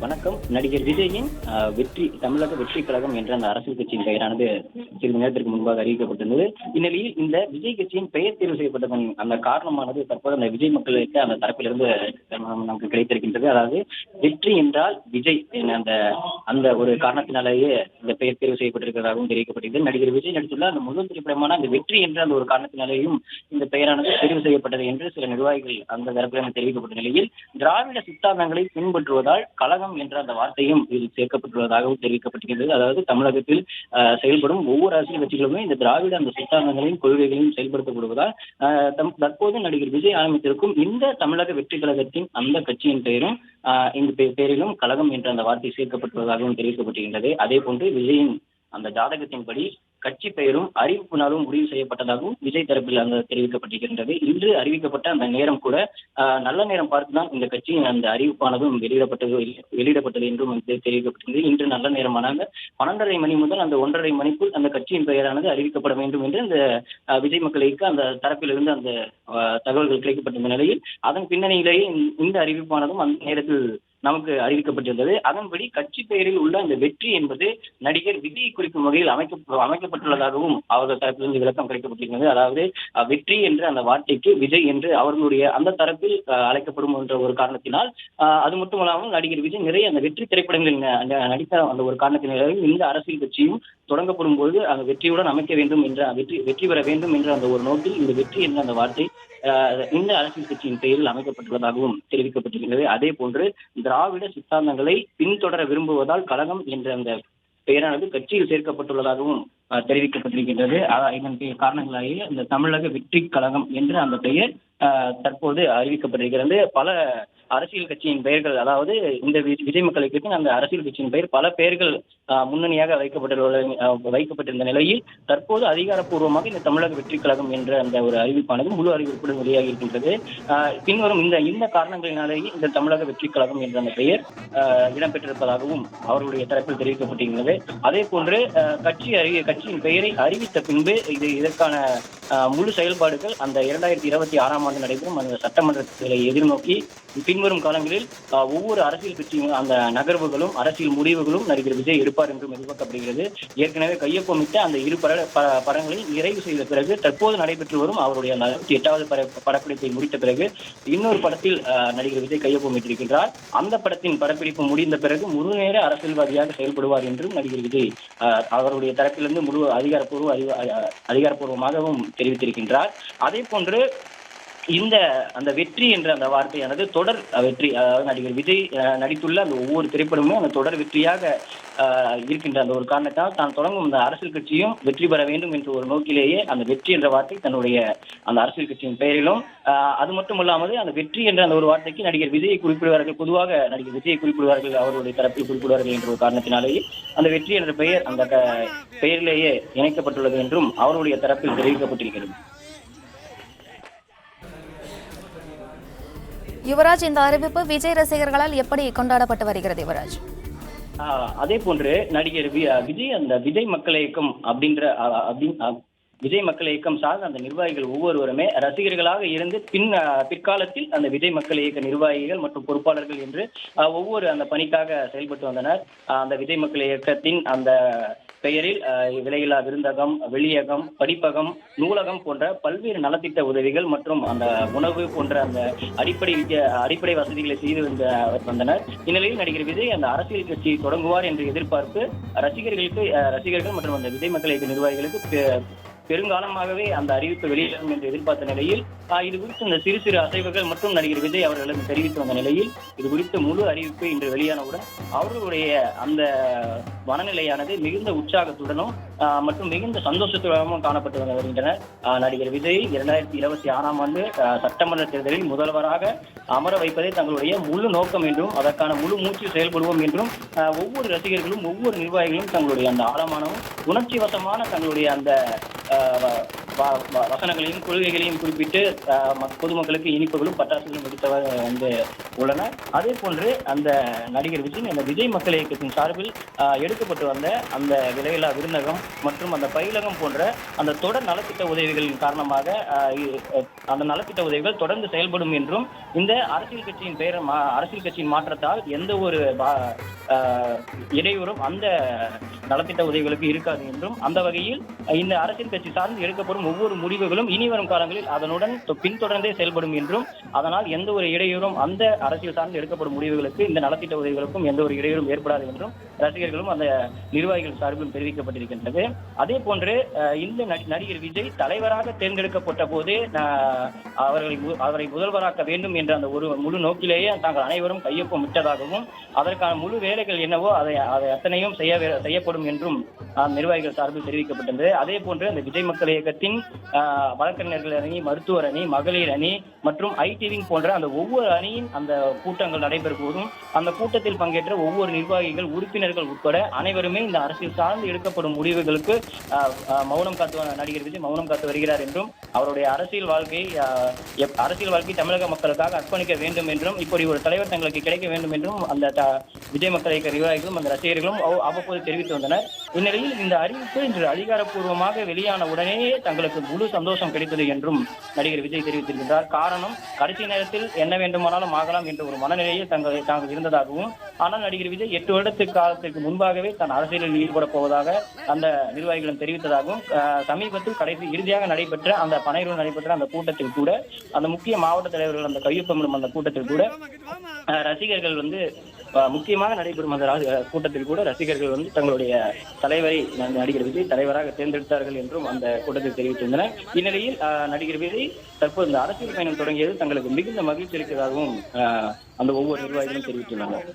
வணக்கம். நடிகர் விஜயின் வெற்றி தமிழக வெற்றி கழகம் என்ற அந்த அரசியல் கட்சியின் பெயரானது சிறிது நேரத்திற்கு முன்பாக அறிவிக்கப்பட்டிருந்தது. இந்நிலையில் இந்த விஜய் கட்சியின் பெயர் தேர்வு செய்யப்பட்டதன் அந்த காரணமானது தற்போது அந்த விஜய் மக்களுக்கு அந்த தரப்பிலிருந்து நமக்கு கிடைத்திருக்கின்றது. அதாவது வெற்றி என்றால் விஜய் என்ற அந்த அந்த ஒரு காரணத்தினாலேயே இந்த பெயர் தேர்வு செய்யப்பட்டிருக்கிறதாகவும் தெரிவிக்கப்பட்டது. நடிகர் விஜய் நடித்துள்ள அந்த முதல் திரைப்படமான அந்த வெற்றி என்ற அந்த ஒரு காரணத்தினாலேயும் இந்த பெயரானது தெரிவு செய்யப்பட்டது என்று சில நிர்வாகிகள் அந்த தரப்பிலிருந்து தெரிவிக்கப்பட்ட நிலையில் திராவிட சித்தாந்தங்களை பின்பற்றுவதால் கழகம் என்ற அந்த வார்த்தையும் இதில் சேர்க்கப்பட்டுள்ளதாகவும் தெரிவிக்கப்பட்டிருக்கிறது. அதாவது தமிழகத்தில் செயல்படும் ஒவ்வொரு அரசியல் கட்சிகளுமே இந்த திராவிட அந்த சித்தாந்தங்களையும் கொள்கைகளையும் செயல்படுத்தப்படுவதால் தற்போது நடிகர் விஜய் ஆரம்பித்திருக்கும் இந்த தமிழக வெற்றி கழகத்தின் அந்த கட்சியின் பெயரும் இந்த பெயரிலும் கழகம் என்ற அந்த வார்த்தை சேர்க்கப்பட்டுள்ளதாகவும் தெரிவிக்கப்பட்டிருக்கிறது. அதே போன்று விஜயின் அந்த ஜாதகத்தின்படி கட்சி பெயரும் அறிவிப்பு நாளும் முடிவு செய்யப்பட்டதாகவும் விஜய் தரப்பில் அந்த தெரிவிக்கப்பட்டிருக்கின்றது. இன்று அறிவிக்கப்பட்ட அந்த நேரம் கூட நல்ல நேரம் பார்த்துதான் இந்த கட்சியின் அந்த அறிவிப்பானதும் வெளியிடப்பட்டது என்றும் தெரிவிக்கப்பட்டிருந்தது. இன்று நல்ல நேரமான 12:30 மணி முதல் அந்த 1:30 மணிக்குள் அந்த கட்சியின் பெயரானது அறிவிக்கப்பட வேண்டும் என்று அந்த விஜய் மக்களுக்கு அந்த தரப்பிலிருந்து அந்த தகவல்கள் கிடைக்கப்பட்டிருந்த நிலையில் அதன் பின்னணியிலேயே இந்த அறிவிப்பானதும் அந்த நேரத்தில் நமக்கு அறிவிக்கப்பட்டிருந்தது. அதன்படி கட்சி பெயரில் உள்ள அந்த வெற்றி என்பது நடிகர் விஜயை குறிக்கும் வகையில் அமைக்கப்பட்டுள்ளதாகவும் அவர்கள் தரப்பிலிருந்து விளக்கம் கிடைக்கப்பட்டிருக்கிறது. அதாவது வெற்றி என்ற அந்த வார்த்தைக்கு விஜய் என்று அவர்களுடைய அந்த தரப்பில் அழைக்கப்படும் என்ற ஒரு காரணத்தினால் அது மட்டுமல்லாமல் நடிகர் விஜய் நிறைய அந்த வெற்றி திரைப்படங்களில் நடித்த அந்த ஒரு காரணத்தினாலும் இந்த அரசியல் கட்சியும் தொடங்கப்படும் போது அந்த வெற்றியுடன் அமைக்க வேண்டும் என்ற வெற்றி பெற வேண்டும் என்ற அந்த ஒரு நோக்கில் இந்த வெற்றி என்ற அந்த வார்த்தை இந்த அரசியல் கட்சியின் பெயரில் அமைக்கப்பட்டுள்ளதாகவும் தெரிவிக்கப்பட்டிருக்கிறது. அதே போன்று திராவிட சித்தாந்தங்களை பின்தொடர விரும்புவதால் கழகம் என்ற அந்த பெயரானது கட்சியில் சேர்க்கப்பட்டுள்ளதாகவும் தெரிவிக்கப்பட்டிருக்கின்றது. இதன் காரணங்களாக இந்த தமிழக வெற்றி கழகம் என்ற அந்த பெயர் தற்போது அறிவிக்கப்பட்டிருக்கிறது. பல அரசியல் கட்சியின் பெயர்கள், அதாவது இந்த விஜய் மக்களுக்கு அந்த அரசியல் கட்சியின் பெயர் பல பெயர்கள் முன்னணியாக வைக்கப்பட்டிருந்த நிலையில் தற்போது அதிகாரப்பூர்வமாக இந்த தமிழக வெற்றி கழகம் என்ற அந்த ஒரு அறிவிப்பானது முழு அறிவிப்புடன் வெளியாகி இருக்கின்றது. பின்வரும் இந்த காரணங்களினாலேயே இந்த தமிழக வெற்றி கழகம் என்ற அந்த பெயர் இடம்பெற்றிருப்பதாகவும் அவர்களுடைய தரப்பில் தெரிவிக்கப்பட்டிருக்கிறது. அதே போன்று கட்சியின் பெயரை அறிவித்த பின்பு இதற்கான முழு செயல்பாடுகள் அந்த 2026ஆம் ஆண்டு நடைபெறும் அந்த சட்டமன்றத்தை எதிர்நோக்கி பின்வரும் காலங்களில் ஒவ்வொரு அரசியல் கட்சியும் அந்த நகர்வுகளும் அரசியல் முடிவுகளும் நடிகர் விஜய் எடுப்பார் என்றும் எதிர்பார்க்கப்படுகிறது. ஏற்கனவே கையொப்பமிட்ட அந்த இரு படங்களை நிறைவு செய்த பிறகு தற்போது நடைபெற்று வரும் அவருடைய 68வது படப்பிடிப்பை முடித்த பிறகு இன்னொரு படத்தில் நடிகர் விஜய் கையொப்பமிட்டிருக்கின்றார். அந்த படத்தின் படப்பிடிப்பு முடிந்த பிறகு முழு நேர அரசியல்வாதியாக செயல்படுவார் என்றும் நடிகர் விஜய் அவருடைய தரப்பிலிருந்து முழு அதிகாரப்பூர்வமாகவும் தெரிவித்திருக்கின்றார். அதே போன்று அந்த வெற்றி என்ற அந்த வார்த்தையானது தொடர் வெற்றி, அதாவது நடிகர் விஜய் நடித்துள்ள அந்த ஒவ்வொரு திரைப்படமும் அந்த தொடர் வெற்றியாக இருக்கின்ற அந்த ஒரு காரணத்தால் தான் தொடங்கும் அந்த அரசியல் கட்சியும் வெற்றி பெற வேண்டும் என்ற ஒரு நோக்கிலேயே அந்த வெற்றி என்ற வார்த்தை தன்னுடைய அந்த அரசியல் கட்சியின் பெயரிலும் அது மட்டுமல்லாமல் அந்த வெற்றி என்ற அந்த ஒரு வார்த்தைக்கு நடிகர் விஜயை குறிப்பிடுவார்கள். பொதுவாக நடிகர் விஜயை குறிப்பிடுவார்கள், அவருடைய தரப்பில் குறிப்பிடுவார்கள் என்ற ஒரு காரணத்தினாலேயே அந்த வெற்றி என்ற பெயர் அந்த பெயரிலேயே இணைக்கப்பட்டுள்ளது என்றும் அவருடைய தரப்பில் தெரிவிக்கப்பட்டிருக்கிறது. யுவராஜ், இந்த அறிவிப்பு விஜய் ரசிகர்களால் எப்படி கொண்டாடப்பட்டு வருகிறது யுவராஜ்? அதே போன்று நடிகர் விஜய் அந்த விஜய் மக்கள் இயக்கம் விஜய் மக்கள் இயக்கம் சார்ந்த அந்த நிர்வாகிகள் ஒவ்வொருவருமே ரசிகர்களாக இருந்து பிற்காலத்தில் அந்த விஜய் மக்கள் இயக்க நிர்வாகிகள் மற்றும் பொறுப்பாளர்கள் என்று ஒவ்வொரு அந்த பணிக்காக செயல்பட்டு வந்தனர். அந்த விஜய் மக்கள் இயக்கத்தின் அந்த பெயரில் விலையில்லா விருந்தகம், வெளியகம், படிப்பகம், நூலகம் போன்ற பல்வேறு நலத்திட்ட உதவிகள் மற்றும் அந்த உணவு போன்ற அந்த அடிப்படை வசதிகளை செய்து வந்தனர். இந்நிலையில் நடிகர் விஜய் அந்த அரசியல் கட்சியை தொடங்குவார் என்ற எதிர்பார்ப்பு ரசிகர்கள் மற்றும் அந்த விஜய் மக்கள் இயக்க நிர்வாகிகளுக்கு பெருங்காலமாகவே அந்த அறிவிப்பு வெளியிடும் என்று எதிர்பார்த்த நிலையில் இது குறித்து இந்த சிறு சிறு அசைவுகள் மற்றும் நடிகர் விஜய் அவர்களும் தெரிவித்து வந்த நிலையில் இது குறித்த முழு அறிவிப்பு இன்று வெளியானவுடன் அவர்களுடைய அந்த மனநிலையானது மிகுந்த உற்சாகத்துடனும் மற்றும் மிகுந்த சந்தோஷத்துடனும் காணப்பட்டு வருகின்றனர். நடிகர் விஜய் 2026ஆம் ஆண்டு சட்டமன்ற தேர்தலில் முதல்வராக அமர வைப்பதே தங்களுடைய முழு நோக்கம் என்றும் அதற்கான முழு மூச்சில் செயல்படுவோம் என்றும் ஒவ்வொரு ரசிகர்களும் ஒவ்வொரு நிர்வாகிகளும் தங்களுடைய அந்த ஆழமானவும் உணர்ச்சி வசமான தங்களுடைய அந்த வசனங்களையும் கொள்கைகளையும் குறிப்பிட்டு பொதுமக்களுக்கு இனிப்புகளும் பட்டாசுகளும் வெடித்தவர் வந்து உள்ளனர். அதே போன்று அந்த நடிகர் விஜய் அந்த விஜய் மக்கள் இயக்கத்தின் சார்பில் எடுக்கப்பட்டு வந்த அந்த விலையில்லா விருந்தகம் மற்றும் அந்த பயிலகம் போன்ற அந்த தொடர் நலத்திட்ட உதவிகளின் காரணமாக அந்த நலத்திட்ட உதவிகள் தொடர்ந்து செயல்படும் என்றும் இந்த அரசியல் கட்சியின் மாற்றத்தால் எந்த ஒரு இடையூறும் அந்த நலத்திட்ட உதவிகளுக்கு இருக்காது என்றும், அந்த வகையில் இந்த அரசியல் கட்சி சார்ந்து எடுக்கப்படும் ஒவ்வொரு முடிவுகளும் இனி வரும் காலங்களில் அதனுடன் பின்தொடர்ந்தே செயல்படும் என்றும், அதனால் எந்த ஒரு இடையூறும் அந்த அரசியல் சார்ந்து எடுக்கப்படும் முடிவுகளுக்கு இந்த நலத்திட்ட உதவிகளுக்கும் எந்த ஒரு இடையூறும் ஏற்படாது என்றும் ரசிகர்களும் அந்த நிர்வாகிகள் சார்பிலும் தெரிவிக்கப்பட்டிருக்கின்றது. அதே போன்று இந்த நடிகர் விஜய் தலைவராக தேர்ந்தெடுக்கப்பட்ட போதே அவரை முதல்வராக்க வேண்டும் என்ற அந்த ஒரு முழு நோக்கிலேயே தாங்கள் அனைவரும் கையொப்பமிட்டதாகவும் அதற்கான முழு வேலைகள் என்னவோ அதை அத்தனையும் செய்யப்படும் என்றும் நிர்வாகிகள் சார்பில் தெரிவிக்கப்பட்டது. அதே போன்று அந்த விஜய் மக்கள் இயக்கத்தின் வழக்கறிஞர்கள் அணி, மருத்துவர் அணி, மகளிர் அணி மற்றும் ஐடிவிங் போன்ற அந்த ஒவ்வொரு அணியின் அந்த கூட்டங்கள் நடைபெறும் போதும் அந்த கூட்டத்தில் பங்கேற்ற ஒவ்வொரு நிர்வாகிகள், உறுப்பினர்கள் உட்பட அனைவருமே இந்த அரசியல் சார்ந்து எடுக்கப்படும் முடிவுகளுக்கு மௌனம் காத்து நடிகர் விஜய் மௌனம் காத்து வருகிறார் என்றும், அவருடைய அரசியல் வாழ்க்கை தமிழக மக்களுக்காக அர்ப்பணிக்க வேண்டும் என்றும், இப்படி ஒரு தலைவர் தங்களுக்கு கிடைக்க வேண்டும் என்றும் அந்த விஜய் மக்கள் இயக்க நிர்வாகிகளும் அந்த ரசிகர்களும் அவ்வப்போது தெரிவித்து வந்தனர். இந்நிலையில் இந்த அறிவிப்பு இன்று அதிகாரப்பூர்வமாக வெளியான உடனேயே தங்களுக்கு முழு சந்தோஷம் கிடைத்தது என்றும் நடிகர் விஜய் தெரிவித்திருக்கிறார். காரணம், கடைசி நேரத்தில் என்ன வேண்டுமானாலும் ஆகலாம் என்ற ஒரு மனநிலையில் தாங்கள் இருந்ததாகவும், ஆனால் நடிகர் விஜய் 8 வருடத்து காலத்திற்கு முன்பாகவே தன் அரசியலில் ஈடுபடப் போவதாக அந்த நிர்வாகிகளும் தெரிவித்ததாகவும், சமீபத்தில் இறுதியாக நடைபெற்ற அந்த பனையூரில் நடைபெற்ற அந்த கூட்டத்தில் கூட அந்த முக்கிய மாவட்ட தலைவர்கள் அந்த கையொப்பமிடும் அந்த கூட்டத்தில் கூட ரசிகர்கள் வந்து முக்கியமாக நடைபெறும் அந்த கூட்டத்தில் கூட ரசிகர்கள் வந்து தங்களுடைய தலைவரை நடிகர் விஜய் தலைவராக தேர்ந்தெடுத்தார்கள் என்றும் அந்த கூட்டத்தில் தெரிவித்திருந்தனர். இந்நிலையில் நடிகர் விஜய் தற்போது இந்த அரசியல் பயணம் தொடங்கியது தங்களுக்கு மிகுந்த மகிழ்ச்சி இருக்கிறதாகவும் அந்த ஒவ்வொரு நிர்வாகிகளும் தெரிவித்துள்ளனர்.